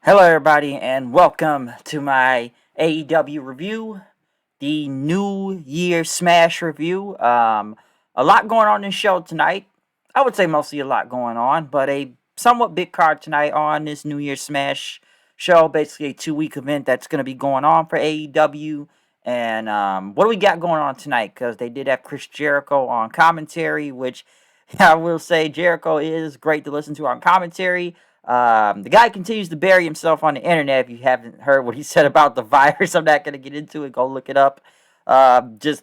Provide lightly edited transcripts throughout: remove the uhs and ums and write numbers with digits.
Hello, everybody, and welcome to my AEW review, the New Year Smash review. A lot going on in this show tonight. I would say mostly a lot going on, but a somewhat big card tonight on this New Year Smash show. Basically, a 2 week event that's going to be going on for AEW. And what do we got going on tonight? Because they did have Chris Jericho on commentary, which I will say Jericho is great to listen to on commentary. The guy continues to bury himself on the internet. If you haven't heard what he said about the virus, I'm not going to get into it. Go look it up. Just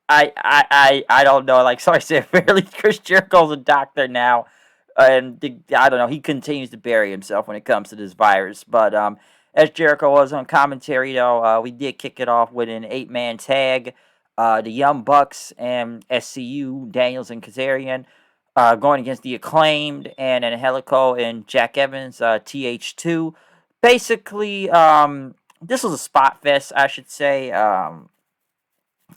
I don't know. Like so, I said, apparently Chris Jericho's a doctor now, and I don't know. He continues to bury himself when it comes to this virus. But as Jericho was on commentary, though, we did kick it off with an 8-man tag. The Young Bucks and SCU, Daniels and Kazarian, going against the Acclaimed and Angelico and Jack Evans, TH2. Basically, this was a spot fest, I should say. I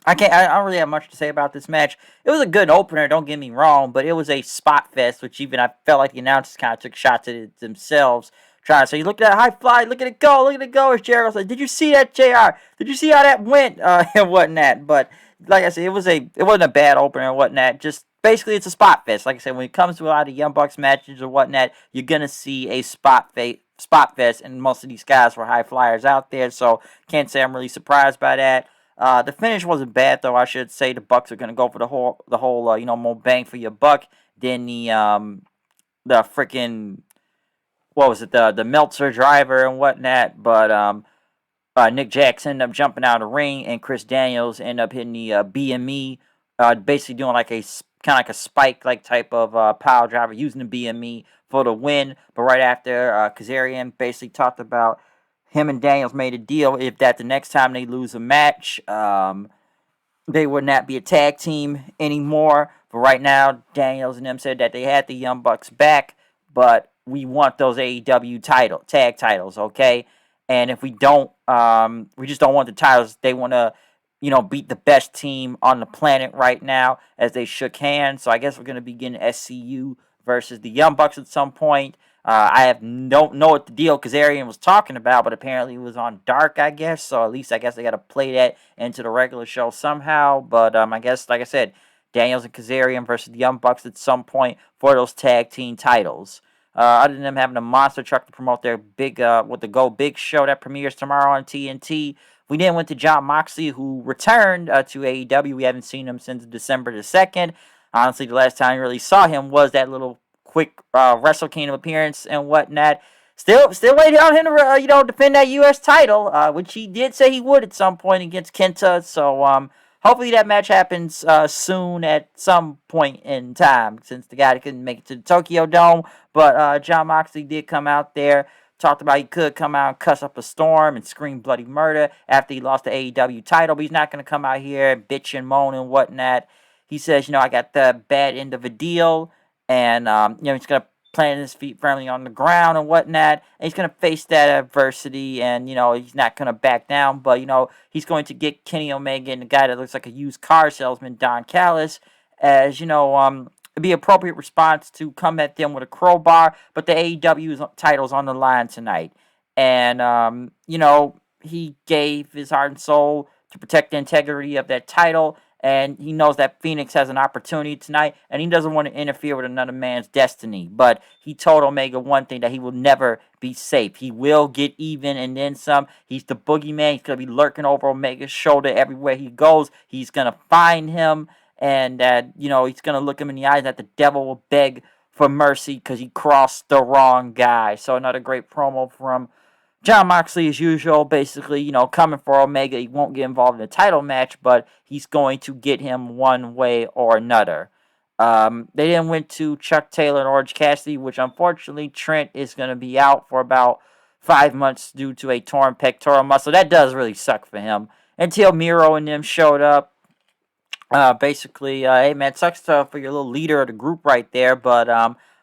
don't really have much to say about this match. It was a good opener, don't get me wrong, but it was a spot fest, which even I felt like the announcers kind of took shots at it themselves, trying to say, "Look at that high fly, look at it go, look at it go." As Jericho said, "Did you see that, Jr? Did you see how that went?" And whatnot. But like I said, it wasn't a bad opener and whatnot. Just basically, it's a spot fest. Like I said, when it comes to a lot of Young Bucks matches or whatnot, you're gonna see a spot fest, and most of these guys were high flyers out there. So can't say I'm really surprised by that. The finish wasn't bad though. I should say the Bucks are gonna go for the whole more bang for your buck than the freaking what was it the Meltzer driver and whatnot. But Nick Jackson ended up jumping out of the ring, and Chris Daniels ended up hitting the BME, basically doing like a kind of like a spike like type of power driver using the BME for the win. But right after Kazarian basically talked about him and Daniels made a deal if that the next time they lose a match, they would not be a tag team anymore. But right now, Daniels and them said that they had the Young Bucks back, but we want those AEW tag titles, okay? And if we don't, we just don't want the titles. They want to, beat the best team on the planet right now as they shook hands. So I guess we're going to be getting SCU versus the Young Bucks at some point. I don't know what the deal Kazarian was talking about, but apparently it was on Dark, I guess. So at least I guess they got to play that into the regular show somehow. But I guess, like I said, Daniels and Kazarian versus the Young Bucks at some point for those tag team titles. Other than them having a monster truck to promote their big with the Go Big show that premieres tomorrow on TNT. We then went to Jon Moxley, who returned to AEW. We haven't seen him since December the 2nd. Honestly, the last time we really saw him was that little quick Wrestle Kingdom appearance and whatnot. Still waiting on him to defend that U.S. title, which he did say he would at some point against Kenta. So hopefully that match happens soon at some point in time, since the guy couldn't make it to the Tokyo Dome. But Jon Moxley did come out there, talked about he could come out and cuss up a storm and scream bloody murder after he lost the AEW title, but he's not going to come out here and bitch and moan and whatnot. He says, I got the bad end of a deal, and he's gonna plant his feet firmly on the ground and whatnot. And he's gonna face that adversity, and he's not gonna back down. But he's going to get Kenny Omega and the guy that looks like a used car salesman, Don Callis, as be appropriate response to come at them with a crowbar. But the AEW title's on the line tonight, and he gave his heart and soul to protect the integrity of that title, and he knows that Fenix has an opportunity tonight, and he doesn't want to interfere with another man's destiny. But he told Omega one thing, that he will never be safe. He will get even and then some. He's the boogeyman. He's going to be lurking over Omega's shoulder everywhere he goes. He's going to find him, and that, he's going to look him in the eyes, that the devil will beg for mercy because he crossed the wrong guy. So another great promo from Jon Moxley, as usual, basically, coming for Omega. He won't get involved in a title match, but he's going to get him one way or another. They then went to Chuck Taylor and Orange Cassidy, which unfortunately Trent is going to be out for about 5 months due to a torn pectoral muscle. That does really suck for him. Until Miro and them showed up. Basically, hey man, sucks for your little leader of the group right there, but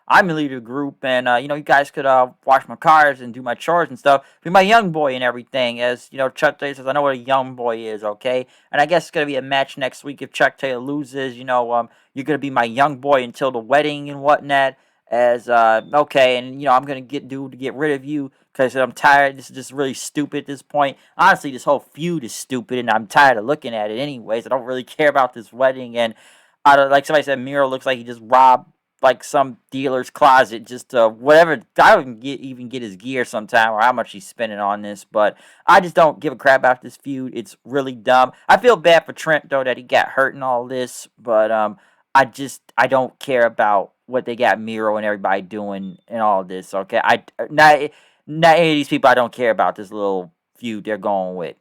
I'm the leader of the group, and you guys could wash my cars and do my chores and stuff. Be my young boy and everything, as Chuck Taylor says. I know what a young boy is, okay? And I guess it's gonna be a match next week if Chuck Taylor loses. You're gonna be my young boy until the wedding and whatnot. as okay, and I'm gonna get rid of you because I'm tired. This is just really stupid at this point. Honestly, this whole feud is stupid, and I'm tired of looking at it anyways. I don't really care about this wedding, and like somebody said, Miro looks like he just robbed like some dealer's closet, just whatever. I don't even get his gear sometime or how much he's spending on this, but I just don't give a crap about this feud. It's really dumb. I feel bad for Trent though that he got hurt and all this, but I don't care about what they got Miro and everybody doing and all this. Okay, not any of these people. I don't care about this little feud they're going with.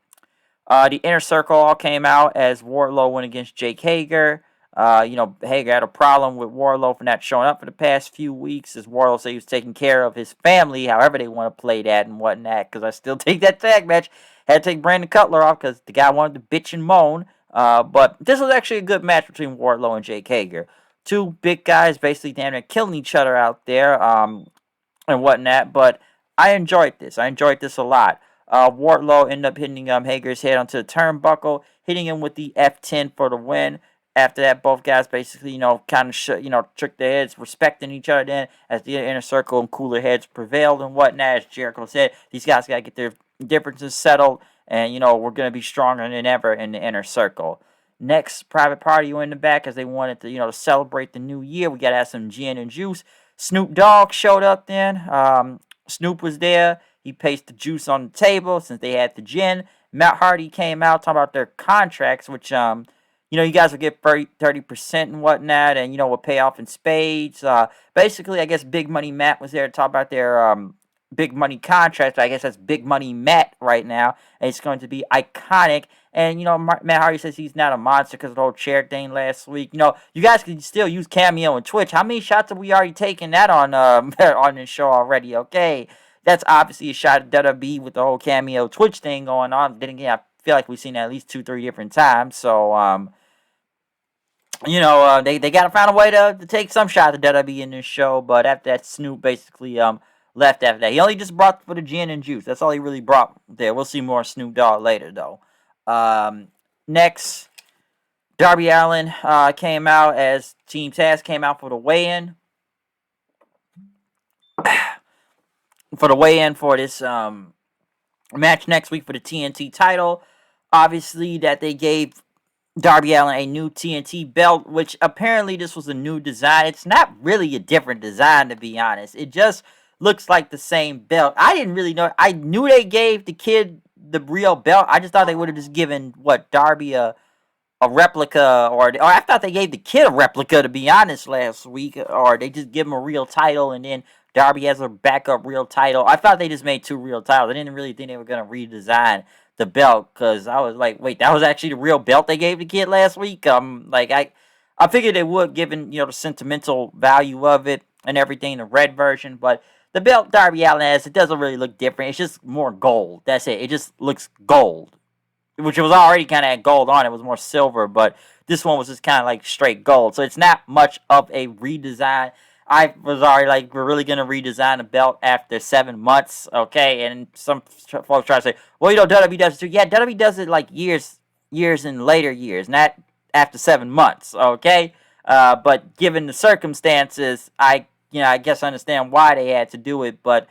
The Inner Circle all came out as Wardlow went against Jake Hager. Hager had a problem with Wardlow for not showing up for the past few weeks, as Wardlow said he was taking care of his family, however they want to play that and whatnot, because I still take that tag match. Had to take Brandon Cutler off because the guy wanted to bitch and moan. But this was actually a good match between Wardlow and Jake Hager. Two big guys basically damn near killing each other out there. And whatnot. But I enjoyed this. I enjoyed this a lot. Wardlow ended up hitting Hager's head onto the turnbuckle, hitting him with the F10 for the win. After that, both guys basically, kind of, shook their heads, respecting each other then, as the Inner Circle and cooler heads prevailed and whatnot. As Jericho said, these guys got to get their differences settled, and, we're going to be stronger than ever in the Inner Circle. Next, Private Party went in the back as they wanted to, to celebrate the new year. We got to have some gin and juice. Snoop Dogg showed up then. Snoop was there. He placed the juice on the table since they had the gin. Matt Hardy came out talking about their contracts, which, you guys will get 30% and whatnot, and, will pay off in spades. Basically, I guess Big Money Matt was there to talk about their big money contracts. I guess that's Big Money Matt right now, and it's going to be iconic. And, Matt Hardy says he's not a monster because of the whole chair thing last week. You guys can still use Cameo and Twitch. How many shots have we already taken that on on this show already? Okay, that's obviously a shot at WWE with the whole Cameo Twitch thing going on. Then again, I feel like we've seen that at least 2-3 different times. So, they got to find a way to take some shot at WWE in this show. But after that, Snoop basically left after that. He only just brought for the gin and juice. That's all he really brought there. We'll see more Snoop Dogg later, though. Next, Darby Allin came out as Team Taz came out for the weigh-in. For this match next week for the TNT title. Obviously, that they gave Darby Allin a new TNT belt, which apparently this was a new design. It's not really a different design, to be honest. It just looks like the same belt. I didn't really know. I knew they gave the kid the real belt. I just thought they would have just given Darby a replica, or I thought they gave the kid a replica, to be honest, last week, or they just give him a real title and then Darby has a backup real title. I thought they just made two real titles. I didn't really think they were gonna redesign the belt, because I was like, wait, that was actually the real belt they gave the kid last week. I figured they would, given the sentimental value of it and everything, the red version, but the belt Darby Allin has, it doesn't really look different. It's just more gold. That's it. It just looks gold, which it was already kind of had gold on. It was more silver, but this one was just kind of like straight gold. So it's not much of a redesign. I was already like, we're really going to redesign the belt after 7 months, okay? And some folks try to say, well, WWE does it too. Yeah, WWE does it like years in later years, not after 7 months, okay? But given the circumstances, I guess I understand why they had to do it, but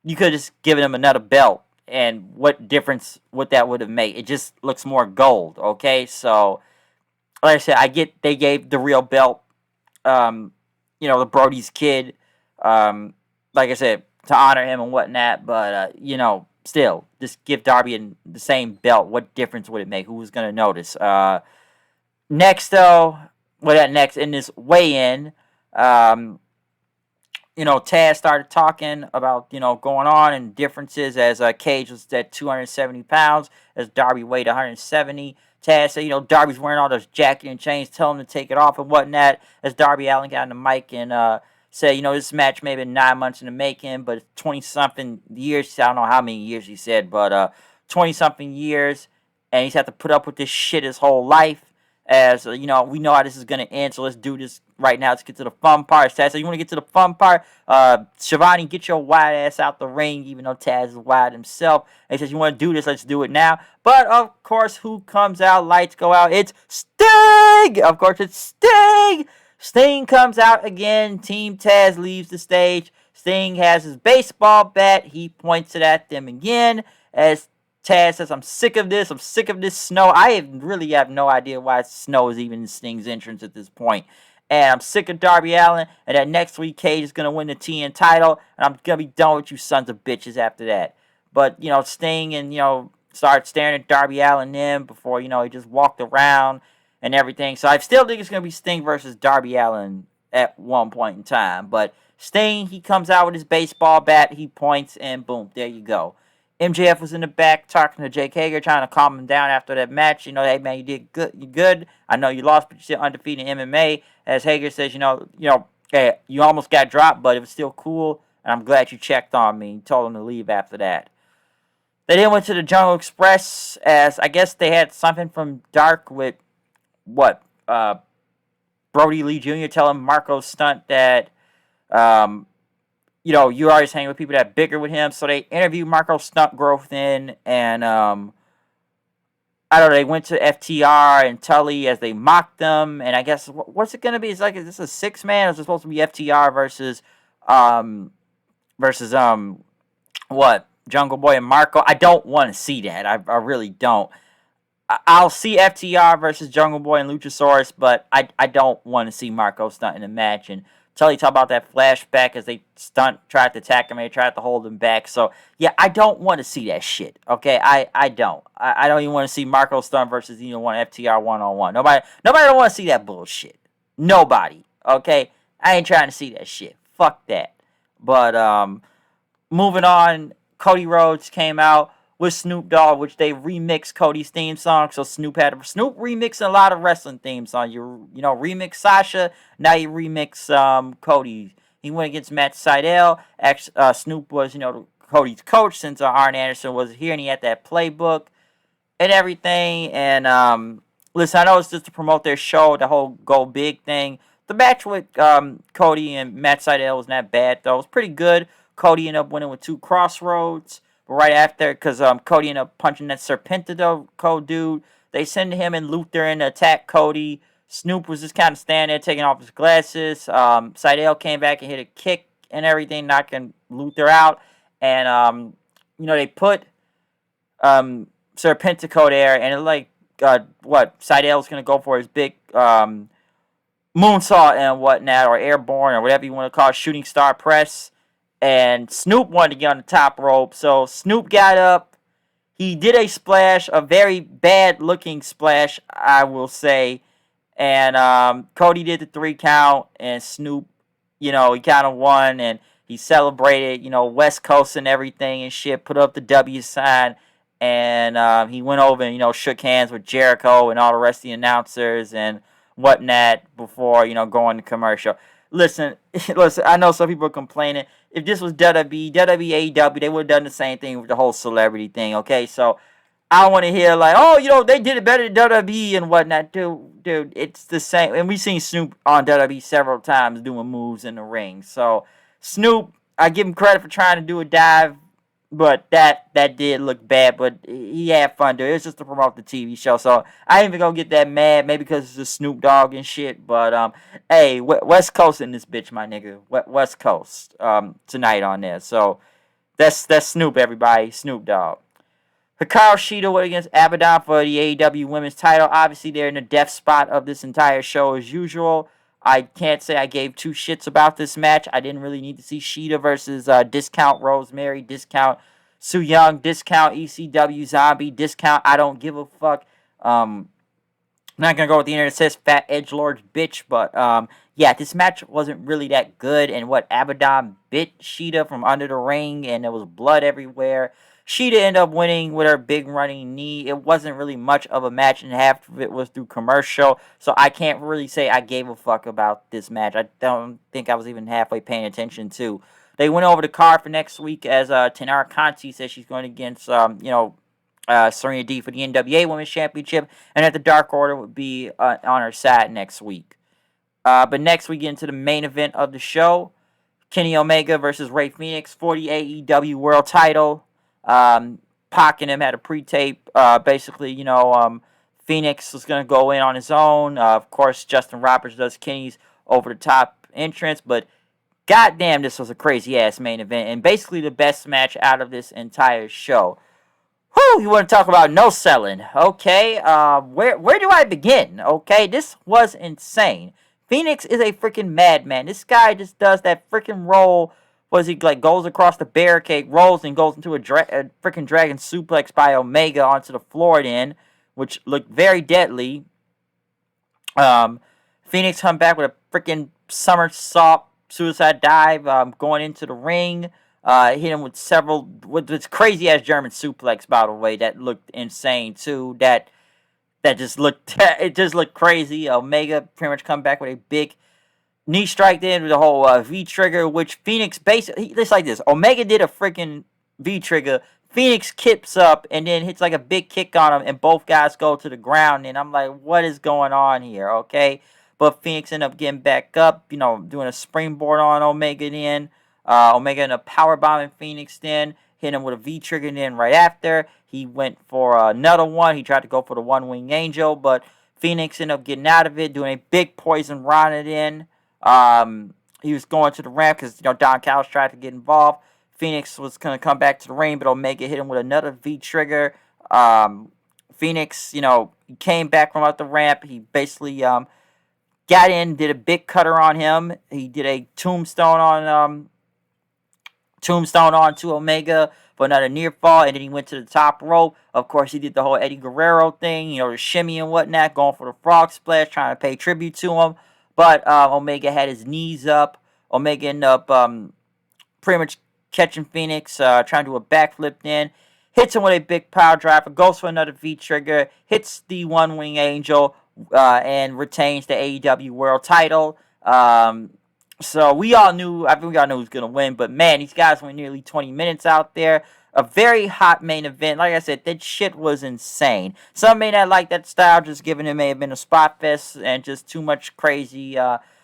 you could have just given them another belt, and what difference would that would have made? It just looks more gold, okay? So, like I said, I get they gave the real belt, the Brody's kid, like I said, to honor him and whatnot, but, still, just give Darby the same belt. What difference would it make? Who was going to notice? Next, though, next in this weigh-in, Taz started talking about, going on and differences, as Cage was at 270 pounds, as Darby weighed 170. Taz said, Darby's wearing all those jacket and chains, tell him to take it off and whatnot, as Darby Allin got on the mic and said, this match may have been 9 months in the making, but 20-something years, I don't know how many years he said, but 20-something years, and he's had to put up with this shit his whole life, as, we know how this is going to end, so let's do this right now. Let's get to the fun part. Taz said, you want to get to the fun part? Shivani, get your wide ass out the ring, even though Taz is wide himself. And he says, you want to do this? Let's do it now. But, of course, who comes out? Lights go out. It's Sting! Of course, it's Sting! Sting comes out again. Team Taz leaves the stage. Sting has his baseball bat. He points it at them again as Taz says, I'm sick of this. I'm sick of this snow. Really have no idea why snow is even in Sting's entrance at this point. And I'm sick of Darby Allin. And that next week, Cage is going to win the TN title. And I'm going to be done with you sons of bitches after that. But, Sting and, started staring at Darby Allin then before, he just walked around and everything. So I still think it's going to be Sting versus Darby Allin at one point in time. But Sting, he comes out with his baseball bat, he points, and boom, there you go. MJF was in the back talking to Jake Hager, trying to calm him down after that match. Hey man, you did good. You good. I know you lost, but you're still undefeated in MMA. As Hager says, hey, you almost got dropped, but it was still cool, and I'm glad you checked on me. He told him to leave after that. They then went to the Jungle Express, as I guess they had something from Dark with Brody Lee Jr. telling Marco Stunt that you always hang with people that are bigger with him. So they interviewed Marco Stunt Growth in, and I don't know, they went to FTR and Tully as they mocked them. And I guess, what's it going to be? Is this a 6-man? Or is it supposed to be FTR versus Jungle Boy and Marco? I don't want to see that. I really don't. I'll see FTR versus Jungle Boy and Luchasaurus, but I don't want to see Marco Stunt in a match. And Tully talk about that flashback as they tried to attack him, they tried to hold him back. So yeah, I don't want to see that shit. Okay, I don't. I don't even want to see Marco Stunt versus one FTR 1-on-1. Nobody don't want to see that bullshit. Nobody. Okay, I ain't trying to see that shit. Fuck that. But moving on, Cody Rhodes came out with Snoop Dogg, which they remixed Cody's theme song. So Snoop remixing a lot of wrestling theme songs. You remix Sasha, now you remix Cody. He went against Matt Sydal. Snoop was, Cody's coach since Arn Anderson was here, and he had that playbook and everything. And listen, I know it's just to promote their show, the whole Go Big thing. The match with Cody and Matt Sydal was not bad, though. It was pretty good. Cody ended up winning with 2 crossroads. But right after, because Cody ended up punching that Serpentico dude, they send him and Luther in to attack Cody. Snoop was just kind of standing there, taking off his glasses. Sydal came back and hit a kick and everything, knocking Luther out. And, they put Serpentico there, and it Sydal was going to go for his big moonsault and whatnot, or airborne, or whatever you want to call it, shooting star press. And Snoop wanted to get on the top rope, so Snoop got up. He did a splash, a very bad-looking splash, I will say. And Cody did the 3 count, and Snoop, he kind of won, and he celebrated, West Coast and everything and shit, put up the W sign, and he went over and, shook hands with Jericho and all the rest of the announcers and whatnot before, going to commercial. Listen, I know some people are complaining. If this was WWE, AEW, they would have done the same thing with the whole celebrity thing, okay? So, I don't want to hear they did it better than WWE and whatnot. Dude, it's the same. And we've seen Snoop on WWE several times doing moves in the ring. So, Snoop, I give him credit for trying to do a dive, but that did look bad, but he had fun doing it. It was just to promote the TV show, so I ain't even gonna get that mad, maybe because it's a Snoop Dogg and shit, but, hey, West Coast in this bitch, my nigga. West Coast, tonight on there, so that's Snoop, everybody, Snoop Dogg. Hikaru Shida went against Abaddon for the AEW Women's title. Obviously, they're in the death spot of this entire show as usual. I can't say I gave 2 shits about this match. I didn't really need to see Shida versus Discount Rosemary, Discount Su Young, Discount ECW Zombie, Discount I don't give a fuck. I'm not going to go with the internet says Fat Edgelord bitch, but yeah, this match wasn't really that good. And Abaddon bit Shida from under the ring, and there was blood everywhere. Shida ended up winning with her big running knee. It wasn't really much of a match, and half of it was through commercial. So I can't really say I gave a fuck about this match. I don't think I was even halfway paying attention to. They went over the card for next week as Tenara Conti says she's going against, Serena D for the NWA Women's Championship, and that the Dark Order would be on her side next week. But next we get into the main event of the show. Kenny Omega versus Rey Fenix for the AEW World title. Pac and him had a pre-tape. Basically, Phoenix was going to go in on his own. Of course, Justin Roberts does Kenny's over the top entrance, but goddamn, this was a crazy ass main event and basically the best match out of this entire show. Whew, you want to talk about no selling? Okay, where do I begin? Okay, this was insane. Fenix is a freaking madman. This guy just does that freaking roll. Was he like goes across the barricade, rolls and goes into a freaking dragon suplex by Omega onto the floor then, which looked very deadly. Um, Fenix come back with a freaking somersault suicide dive, going into the ring. Hit him with several with this crazy ass German suplex, by the way, that looked insane too. That just looked it just looked crazy. Omega pretty much come back with a big knee strike then with the whole V trigger, which Fenix basically it's like this. Omega did a freaking V trigger. Fenix kips up and then hits like a big kick on him, and both guys go to the ground. And I'm like, what is going on here? Okay, but Fenix ended up getting back up, doing a springboard on Omega. Then Omega ended up power bombing Fenix. Then hit him with a V trigger. Then right after he went for another one. He tried to go for the one wing angel, but Fenix ended up getting out of it, doing a big poison rana. Then he was going to the ramp because Don Callis tried to get involved. Fenix was going to come back to the ring, but Omega hit him with another V trigger. Fenix, he came back from out the ramp. He basically got in, did a big cutter on him. He did a tombstone onto Omega for another near fall, and then he went to the top rope. Of course, he did the whole Eddie Guerrero thing, the shimmy and whatnot, going for the frog splash, trying to pay tribute to him. But Omega had his knees up. Omega ended up pretty much catching Fenix, trying to do a backflip then. Hits him with a big power driver, goes for another V-trigger, hits the one-wing angel, and retains the AEW World title. So we all knew, I think we all knew who was going to win, but man, these guys went nearly 20 minutes out there. A very hot main event. Like I said, that shit was insane. Some may not like that style, just given it may have been a spot fest and just too much crazy,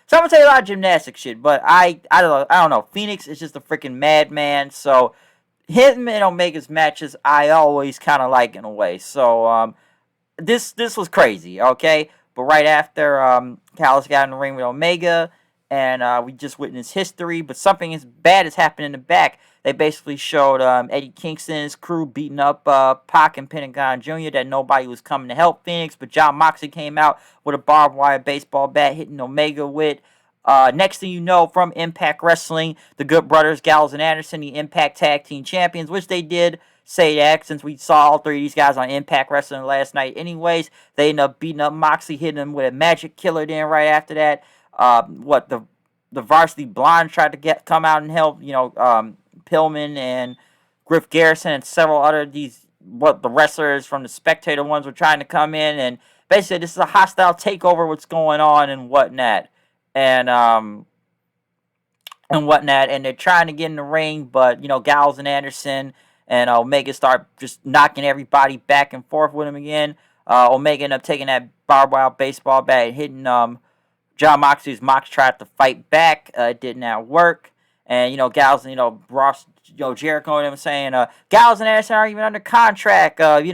so I'm gonna tell you a lot of gymnastic shit, but I don't know. Fenix is just a freaking madman. So him and Omega's matches, I always kind of like in a way. So this was crazy, okay. But right after Callis got in the ring with Omega, and we just witnessed history. But something as bad has happened in the back. They basically showed Eddie Kingston's crew beating up Pac and Pentagon Jr. That nobody was coming to help Fenix, but John Moxley came out with a barbed wire baseball bat hitting Omega with. Next thing you know, from Impact Wrestling, the Good Brothers, Gallows and Anderson, the Impact Tag Team Champions, which they did say that since we saw all three of these guys on Impact Wrestling last night anyways. They ended up beating up Moxley, hitting him with a magic killer then right after that. The Varsity Blonde tried to come out and help, Pillman and Griff Garrison and several other the wrestlers from the spectator ones were trying to come in, and basically this is a hostile takeover, what's going on and whatnot. And they're trying to get in the ring, but Gallows and Anderson and Omega start just knocking everybody back and forth with him again. Omega ended up taking that barbed wire baseball bat and hitting John Moxley's. Mox tried to fight back, it did not work. And Gallows and Ross, Jericho and them saying Gallows and Anderson aren't even under contract. They're in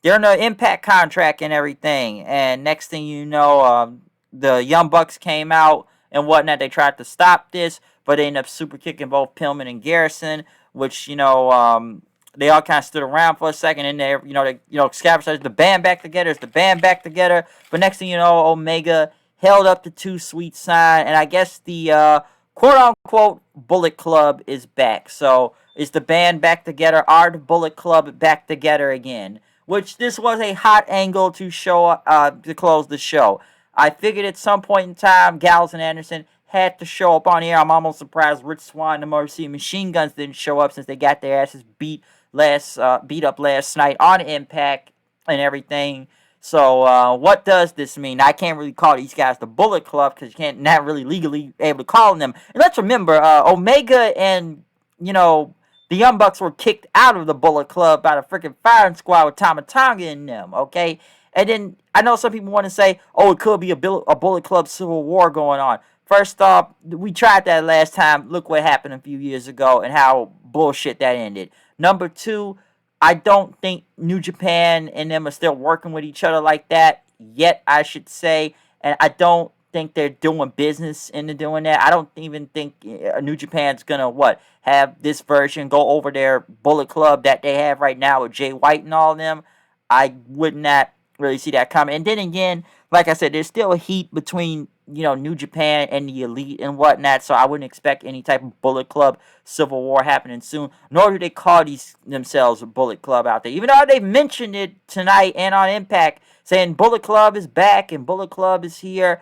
the Impact contract and everything. And next thing you know, the Young Bucks came out and whatnot. They tried to stop this, but they ended up super kicking both Pillman and Garrison, which they all kind of stood around for a second, and Scavenge says the band back together. It's the band back together. But next thing you know, Omega held up the Too Sweet sign, and I guess the quote-unquote Bullet Club is back. So is the band back together? Are the Bullet Club back together again? Which this was a hot angle to show to close the show. I figured at some point in time, Gallows and Anderson had to show up on here. I'm almost surprised Rich Swann and the Mercy Machine Guns didn't show up since they got their asses beat up last night on Impact and everything. So what does this mean? I can't really call these guys the Bullet Club because you can't not really legally able to call them. And let's remember, Omega and the Young Bucks were kicked out of the Bullet Club by the freaking Firing Squad with Tama Tonga in them. Okay, and then I know some people want to say, oh, it could be a Bullet Club civil war going on. First off, we tried that last time. Look what happened a few years ago and how bullshit that ended. Number two, I don't think New Japan and them are still working with each other like that yet, I should say. And I don't think they're doing business into doing that. I don't even think New Japan's gonna have this version go over their Bullet Club that they have right now with Jay White and all of them. I would not really see that coming. And then again, like I said, there's still a heat between New Japan and the Elite and whatnot. So I wouldn't expect any type of Bullet Club civil war happening soon. Nor do they call themselves a Bullet Club out there, even though they mentioned it tonight and on Impact, saying Bullet Club is back and Bullet Club is here.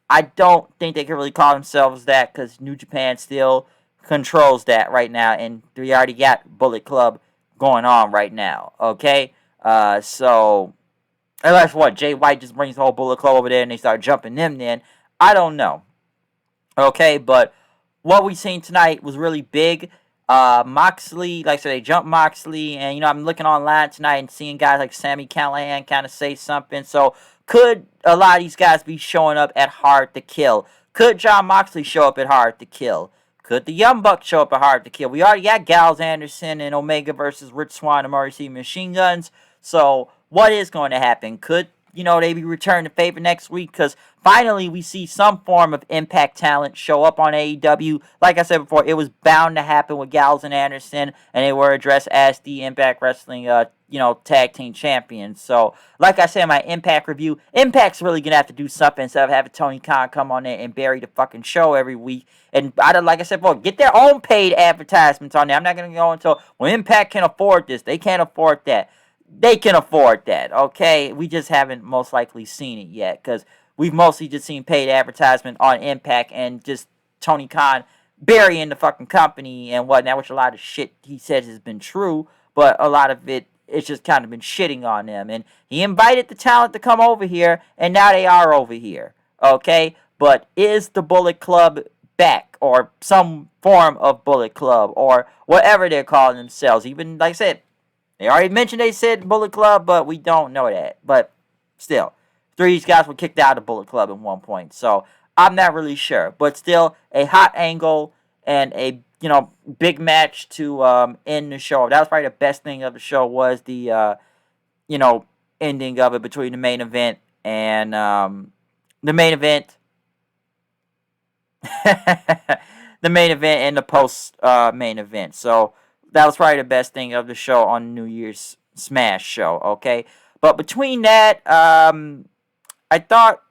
I don't think they can really call themselves that because New Japan still controls that right now, and we already got Bullet Club going on right now. Okay, so unless Jay White just brings the whole Bullet Club over there and they start jumping them, then I don't know. Okay, but what we seen tonight was really big. Moxley, like I said, they jumped Moxley, and I'm looking online tonight and seeing guys like Sami Callihan kind of say something. So could a lot of these guys be showing up at Hard to Kill? Could Jon Moxley show up at Hard to Kill? Could the Young Bucks show up at Hard to Kill? We already got Gallows Anderson and Omega versus Rich Swann and Morrissey Machine Guns. So what is going to happen? Could they be returning the favor next week? Because finally we see some form of Impact talent show up on AEW. Like I said before, it was bound to happen with Gallows and Anderson, and they were addressed as the Impact Wrestling, tag team champions. So, like I said in my Impact review, Impact's really going to have to do something instead of having Tony Khan come on there and bury the fucking show every week. And like I said before, get their own paid advertisements on there. I'm not going to go until, Impact can afford this. They can't afford that. They can afford that, okay? We just haven't most likely seen it yet because we've mostly just seen paid advertisement on Impact and just Tony Khan burying the fucking company and whatnot, which a lot of shit he says has been true, but a lot of it's just kind of been shitting on them. And he invited the talent to come over here, and now they are over here, okay? But is the Bullet Club back, or some form of Bullet Club, or whatever they're calling themselves? Even, like I said, they already mentioned they said Bullet Club, but we don't know that. But still, 3 of these guys were kicked out of Bullet Club at one point. So I'm not really sure. But still, a hot angle and a big match to end the show. That was probably the best thing of the show, was the ending of it between the main event and the main event. The main event and the post main event. So that was probably the best thing of the show on New Year's Smash show, okay? But between that, I thought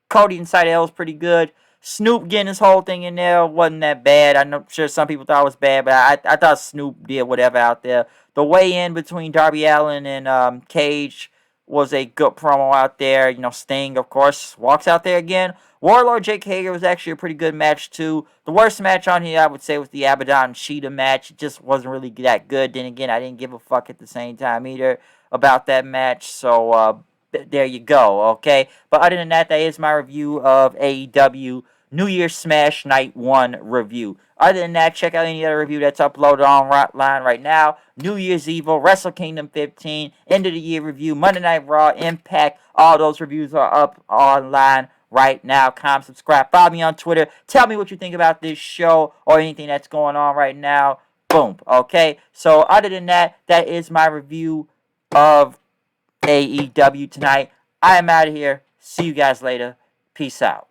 Cody and Seidel was pretty good. Snoop getting his whole thing in there wasn't that bad. I'm sure some people thought it was bad, but I thought Snoop did whatever out there. The weigh-in between Darby Allin and Cage was a good promo out there. Sting, of course, walks out there again. Warlord Jake Hager was actually a pretty good match, too. The worst match on here, I would say, was the Abaddon Sheeta match. It just wasn't really that good. Then again, I didn't give a fuck at the same time either about that match. So, there you go, okay? But other than that, that is my review of AEW New Year's Smash Night 1 review. Other than that, check out any other review that's uploaded online right now. New Year's Evil, Wrestle Kingdom 15, End of the Year review, Monday Night Raw, Impact. All those reviews are up online right now. Comment, subscribe, follow me on Twitter. Tell me what you think about this show or anything that's going on right now. Boom. Okay? So, other than that, that is my review of AEW tonight. I am out of here. See you guys later. Peace out.